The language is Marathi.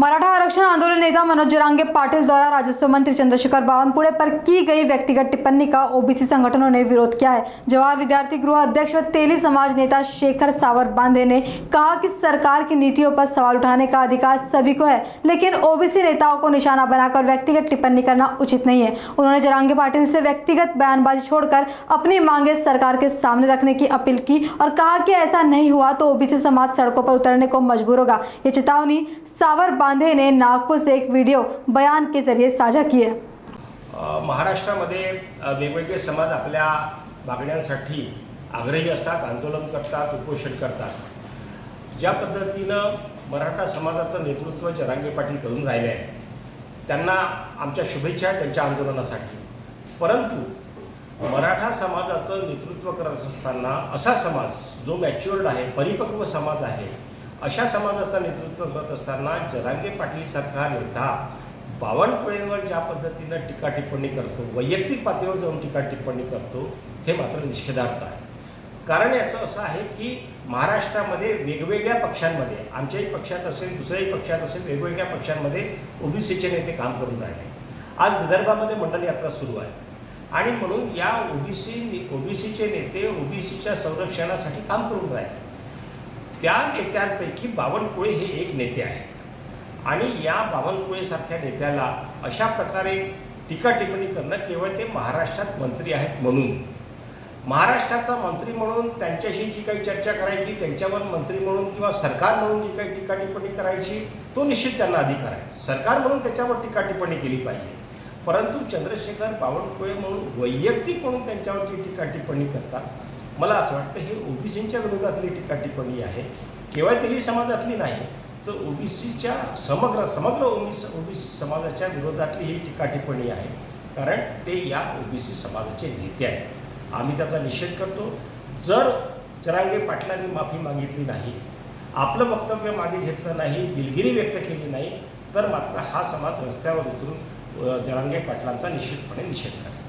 मराठा आरक्षण आंदोलन नेता मनोज जरांगे पाटिल द्वारा राजस्व मंत्री चंद्रशेखर बावनकुळे पर की गई व्यक्तिगत टिप्पणी का ओबीसी संगठनों ने विरोध किया है। जवाहर विद्यार्थी गृह अध्यक्ष व तेली समाज नेता शेखर सावर बांधे ने कहा कि सरकार की नीतियों पर सवाल उठाने का अधिकार सभी को है, लेकिन ओबीसी नेताओं को निशाना बनाकर व्यक्तिगत टिप्पणी करना उचित नहीं है। उन्होंने जरांगे पाटिल से व्यक्तिगत बयानबाजी छोड़कर अपनी मांगे सरकार के सामने रखने की अपील की और कहा कि ऐसा नहीं हुआ तो ओबीसी समाज सड़कों पर उतरने को मजबूर होगा। ये चेतावनी सावर बांधे ने नागपूर से एक वीडियो बयान के जरिए साझा की है। महाराष्ट्रामध्ये वेगवेगळे समाज आपल्या मागण्यांसाठी आग्रही असतात, आंदोलन करतात, उपोषण करतात। ज्या पद्धतीनं मराठा समाजाचं नेतृत्व जरांगे पाटील करून राहिले आहे, त्यांना आमच्या शुभेच्छा आहेत त्यांच्या आंदोलनासाठी। परंतु मराठा समाजाचं नेतृत्व करत असताना असा समाज जो मॅच्युअर्ड आहे, परिपक्व समाज आहे, अशा समाजाचं नेतृत्व करत असताना जरांगे पाटील सारखा नेता बावनकुळेंवर ज्या पद्धतीनं टीका टिप्पणी करतो, वैयक्तिक पातळीवर जाऊन टीका टिप्पणी करतो, हे मात्र निषेधार्ह आहे। कारण याचं असं आहे की महाराष्ट्रामध्ये वेगवेगळ्या पक्षांमध्ये, आमच्याही पक्षात असेल, दुसऱ्याही पक्षात असेल, वेगवेगळ्या पक्षांमध्ये ओबीसीचे नेते काम करून राहिले। आज विदर्भामध्ये मंडल यात्रा सुरू आहे आणि म्हणून या ओबीसीचे नेते ओबीसीच्या संरक्षणासाठी काम करून राहिले। त्या नेत्यांपैकी बावनकुळे हे एक नेते आहेत आणि या बावनकुळेसारख्या नेत्याला अशा प्रकारे टीका टिप्पणी करणं केवळ ते महाराष्ट्रात मंत्री आहेत म्हणून, महाराष्ट्राचा मंत्री म्हणून त्यांच्याशी जी काही चर्चा करायची, त्यांच्यावर मंत्री म्हणून किंवा सरकार म्हणून जी काही टीका टिप्पणी करायची, तो निश्चित त्यांना अधिकार आहे। सरकार म्हणून त्याच्यावर टीका टिप्पणी केली पाहिजे, परंतु चंद्रशेखर बावनकुळे म्हणून वैयक्तिक म्हणून त्यांच्यावरची टीका टिप्पणी करतात। मला असं वाटतं हे ओबीसींच्या विरोधातली टीका टिप्पणी आहे, केवळ तेली समाजातली नाही तर ओबीसीच्या समग्र ओबीसी समाजाच्या विरोधातली ही टीका टिप्पणी आहे। कारण ते या ओबीसी समाजाचे नेते आहेत। आम्ही त्याचा निषेध करतो। जर जरांगे पाटलांनी माफी मागितली नाही, आपलं वक्तव्य मागे घेतलं नाही, दिलगिरी व्यक्त केली नाही, तर मात्र हा समाज रस्त्यावर उतरून जरांगे पाटलांचा निश्चितपणे निषेध करेल।